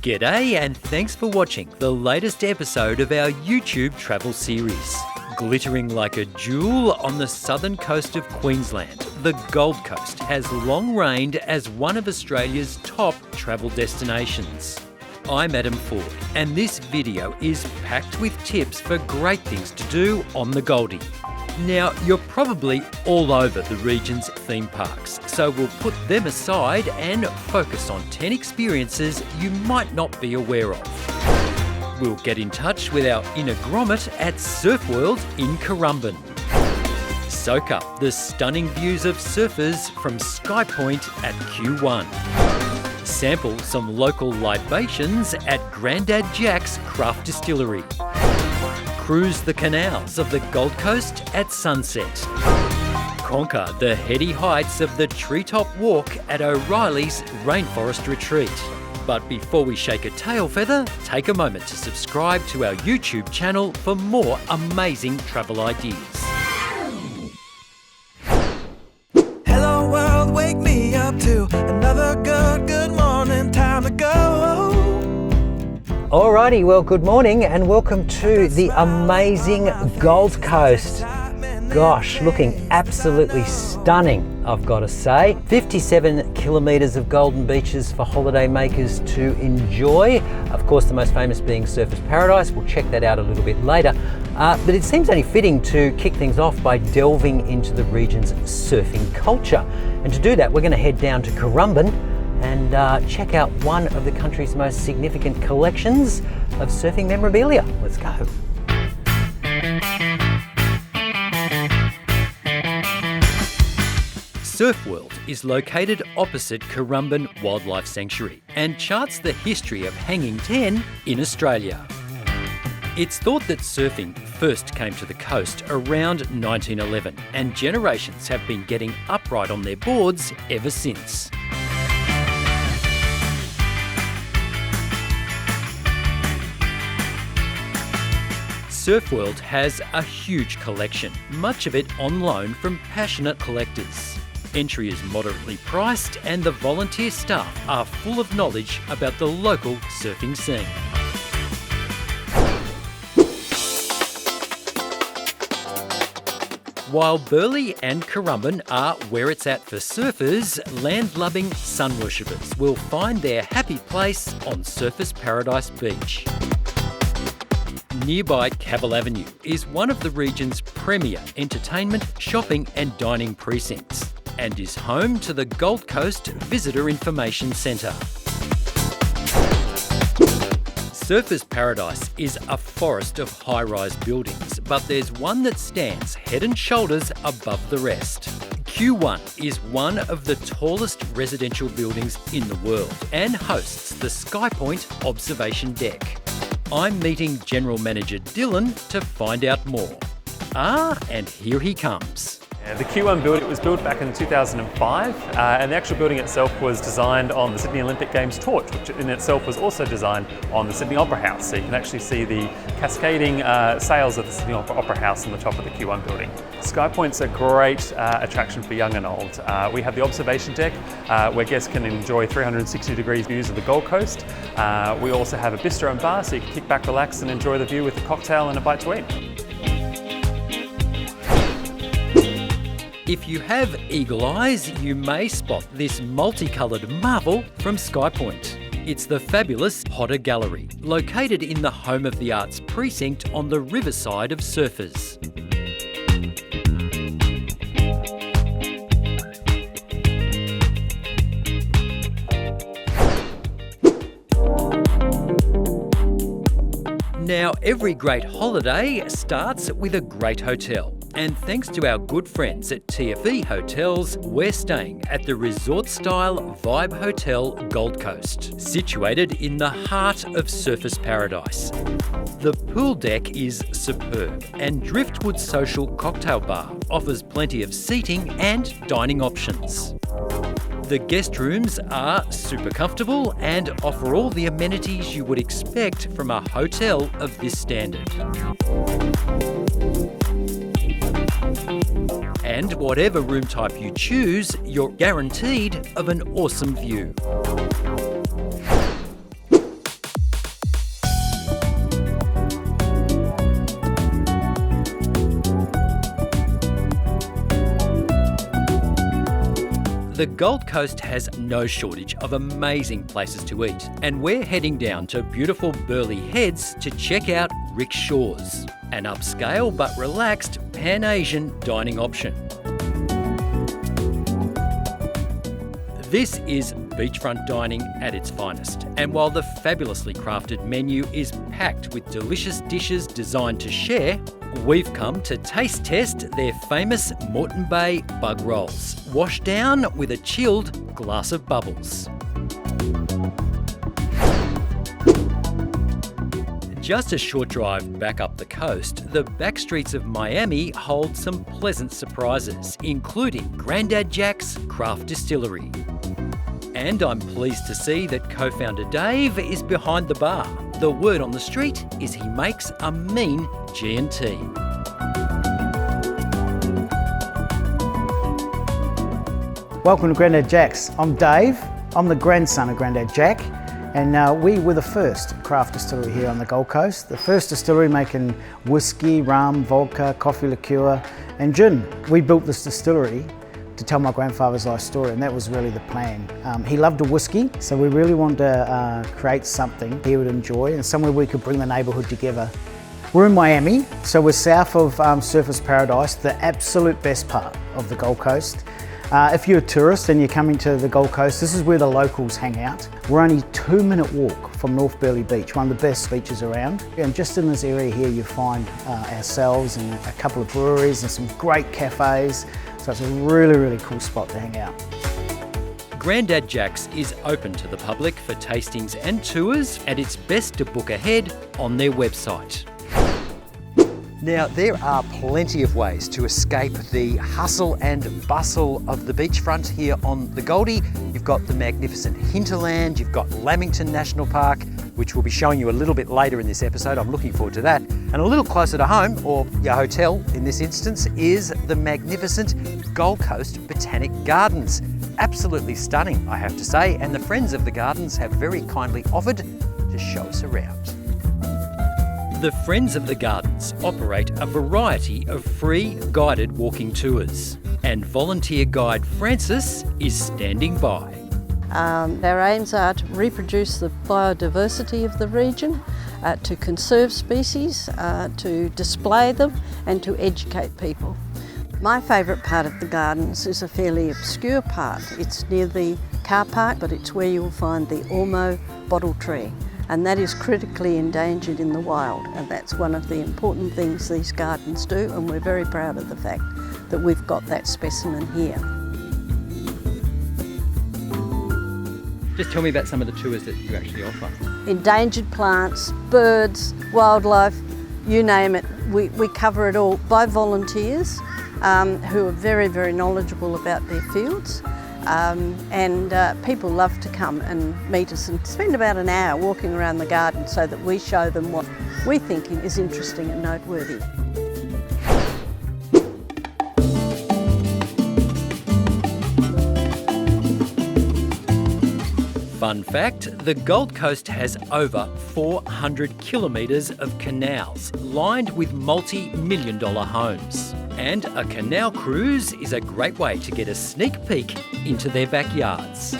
G'day and thanks for watching the latest episode of our YouTube travel series. Glittering like a jewel on the southern coast of Queensland, the Gold Coast has long reigned as one of Australia's top travel destinations. I'm Adam Ford and this video is packed with tips for great things to do on the Goldie. Now, you're probably all over the region's theme parks, so we'll put them aside and focus on 10 experiences you might not be aware of. We'll get in touch with our inner grommet at Surf World in Currumbin. Soak up the stunning views of surfers from SkyPoint at Q1. Sample some local libations at Granddad Jack's Craft Distillery. Cruise the canals of the Gold Coast at sunset. Conquer the heady heights of the Treetop Walk at O'Reilly's Rainforest Retreat. But before we shake a tail feather, take a moment to subscribe to our YouTube channel for more amazing travel ideas. Hello world, wake me up to another good morning, time to go. Alrighty, well, good morning and welcome to the amazing Gold Coast. Gosh, looking absolutely stunning, I've got to say. 57 kilometres of golden beaches for holiday makers to enjoy. Of course, the most famous being Surfers Paradise. We'll check that out a little bit later. But it seems only fitting to kick things off by delving into the region's surfing culture. And to do that, we're going to head down to Currumbin and check out one of the country's most significant collections of surfing memorabilia. Let's go. Surf World is located opposite Currumbin Wildlife Sanctuary and charts the history of hanging 10 in Australia. It's thought that surfing first came to the coast around 1911 and generations have been getting upright on their boards ever since. Surf World has a huge collection, much of it on loan from passionate collectors. Entry is moderately priced and the volunteer staff are full of knowledge about the local surfing scene. While Burleigh and Currumbin are where it's at for surfers, land-loving sun worshippers will find their happy place on Surfers Paradise Beach. Nearby Cavill Avenue is one of the region's premier entertainment, shopping and dining precincts and is home to the Gold Coast Visitor Information Centre. Surfers Paradise is a forest of high-rise buildings, but there's one that stands head and shoulders above the rest. Q1 is one of the tallest residential buildings in the world and hosts the SkyPoint Observation Deck. I'm meeting General Manager Dylan to find out more. And here he comes. The Q1 building was built back in 2005 and the actual building itself was designed on the Sydney Olympic Games torch, which in itself was also designed on the Sydney Opera House. So you can actually see the cascading sails of the Sydney Opera House on the top of the Q1 building. SkyPoint's a great attraction for young and old. We have the observation deck where guests can enjoy 360 degrees views of the Gold Coast. We also have a bistro and bar so you can kick back, relax and enjoy the view with a cocktail and a bite to eat. If you have eagle eyes, you may spot this multicoloured marvel from SkyPoint. It's the fabulous Hota Gallery, located in the Home of the Arts precinct on the riverside of surfers. Now, every great holiday starts with a great hotel. And thanks to our good friends at TFE Hotels, we're staying at the resort-style Vibe Hotel Gold Coast, situated in the heart of Surfers Paradise. The pool deck is superb and Driftwood Social Cocktail Bar offers plenty of seating and dining options. The guest rooms are super comfortable and offer all the amenities you would expect from a hotel of this standard. And whatever room type you choose, you're guaranteed of an awesome view. The Gold Coast has no shortage of amazing places to eat, and we're heading down to beautiful Burleigh Heads to check out Rick's Shores, an upscale but relaxed Pan-Asian dining option. This is beachfront dining at its finest, and while the fabulously crafted menu is packed with delicious dishes designed to share, we've come to taste test their famous Moreton Bay bug rolls, washed down with a chilled glass of bubbles. Just a short drive back up the coast, the back streets of Miami hold some pleasant surprises, including Granddad Jack's Craft Distillery. And I'm pleased to see that co-founder Dave is behind the bar. The word on the street is he makes a mean G&T. Welcome to Granddad Jack's. I'm Dave. I'm the grandson of Granddad Jack, and we were the first craft distillery here on the Gold Coast. The first distillery making whiskey, rum, vodka, coffee liqueur and gin. We built this distillery to tell my grandfather's life story, and that was really the plan. He loved a whiskey, so we really wanted to create something he would enjoy and somewhere we could bring the neighbourhood together. We're in Miami, so we're south of Surfers Paradise, the absolute best part of the Gold Coast. If you're a tourist and you're coming to the Gold Coast, this is where the locals hang out. We're only a 2-minute walk from North Burleigh Beach, one of the best beaches around. And just in this area here, you find ourselves and a couple of breweries and some great cafes. So it's a really, really cool spot to hang out. Granddad Jack's is open to the public for tastings and tours, and it's best to book ahead on their website. Now, there are plenty of ways to escape the hustle and bustle of the beachfront here on the Goldie. You've got the magnificent hinterland, you've got Lamington National Park, which we'll be showing you a little bit later in this episode. I'm looking forward to that. And a little closer to home, or your hotel in this instance, is the magnificent Gold Coast Botanic Gardens. Absolutely stunning, I have to say, and the friends of the gardens have very kindly offered to show us around. The Friends of the Gardens operate a variety of free guided walking tours, and volunteer guide Francis is standing by. Our aims are to reproduce the biodiversity of the region, to conserve species, to display them and to educate people. My favourite part of the gardens is a fairly obscure part. It's near the car park, but it's where you'll find the Ormo bottle tree. And that is critically endangered in the wild, and that's one of the important things these gardens do, and we're very proud of the fact that we've got that specimen here. Just tell me about some of the tours that you actually offer. Endangered plants, birds, wildlife, you name it, we cover it all by volunteers who are very, very knowledgeable about their fields. People love to come and meet us and spend about an hour walking around the garden so that we show them what we think is interesting and noteworthy. Fun fact, the Gold Coast has over 400 kilometres of canals lined with multi-million-dollar homes. And a canal cruise is a great way to get a sneak peek into their backyards.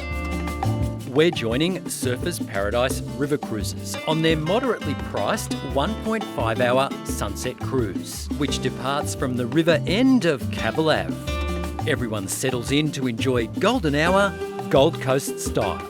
We're joining Surfers Paradise River Cruises on their moderately priced 1.5-hour sunset cruise, which departs from the river end of Cavill Ave. Everyone settles in to enjoy golden hour, Gold Coast style.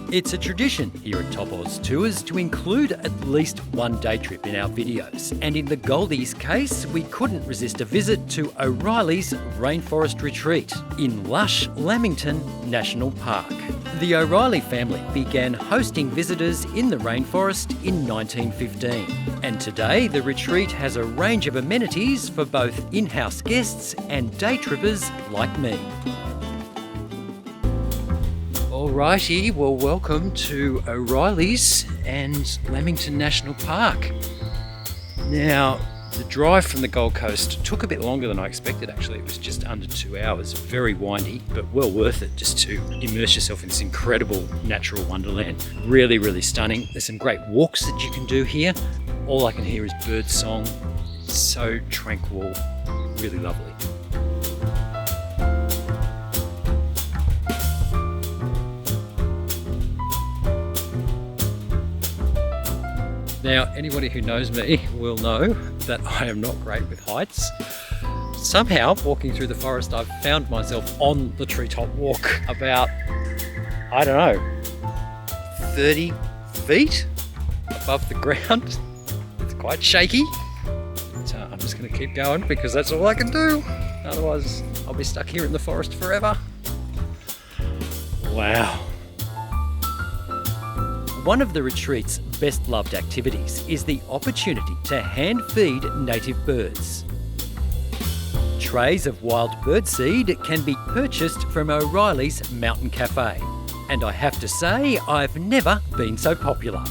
It's a tradition here at Top Oz Tours to include at least one day trip in our videos, and in the Goldie's case, we couldn't resist a visit to O'Reilly's Rainforest Retreat in lush Lamington National Park. The O'Reilly family began hosting visitors in the rainforest in 1915, and today the retreat has a range of amenities for both in-house guests and day trippers like me. Alrighty, well, welcome to O'Reilly's and Lamington National Park. Now, The drive from the Gold Coast took a bit longer than I expected actually. It was just under 2 hours. Very windy, but well worth it just to immerse yourself in this incredible natural wonderland. Really, really stunning. There's some great walks that you can do here. All I can hear is bird song. It's so tranquil, really lovely. Now, anybody who knows me will know that I am not great with heights. Somehow, walking through the forest, I've found myself on the Treetop Walk about, I don't know, 30 feet above the ground. It's quite shaky. So I'm just going to keep going because that's all I can do. Otherwise, I'll be stuck here in the forest forever. Wow. One of the retreat's best loved activities is the opportunity to hand feed native birds. Trays of wild birdseed can be purchased from O'Reilly's Mountain Cafe, and I have to say I've never been so popular.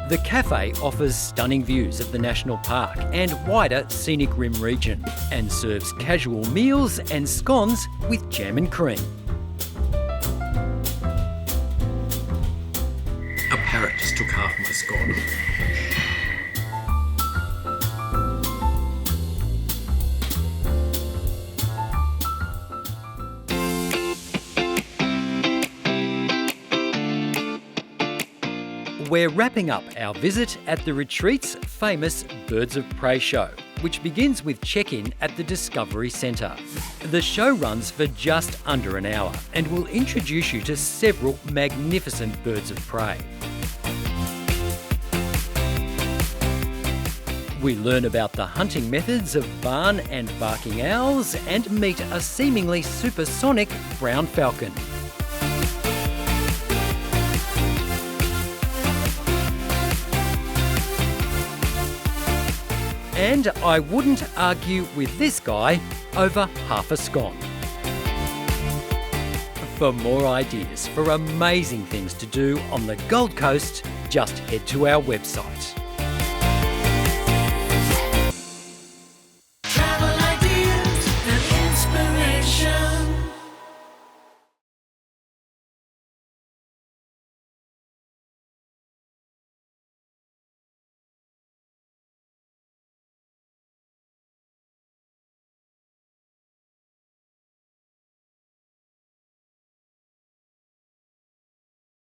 The cafe offers stunning views of the national park and wider scenic rim region, and serves casual meals and scones with jam and cream. A parrot just took half my scone. We're wrapping up our visit at the retreat's famous Birds of Prey show, which begins with check-in at the Discovery Centre. The show runs for just under an hour and will introduce you to several magnificent birds of prey. We learn about the hunting methods of barn and barking owls and meet a seemingly supersonic brown falcon. And I wouldn't argue with this guy over half a scone. For more ideas for amazing things to do on the Gold Coast, just head to our website.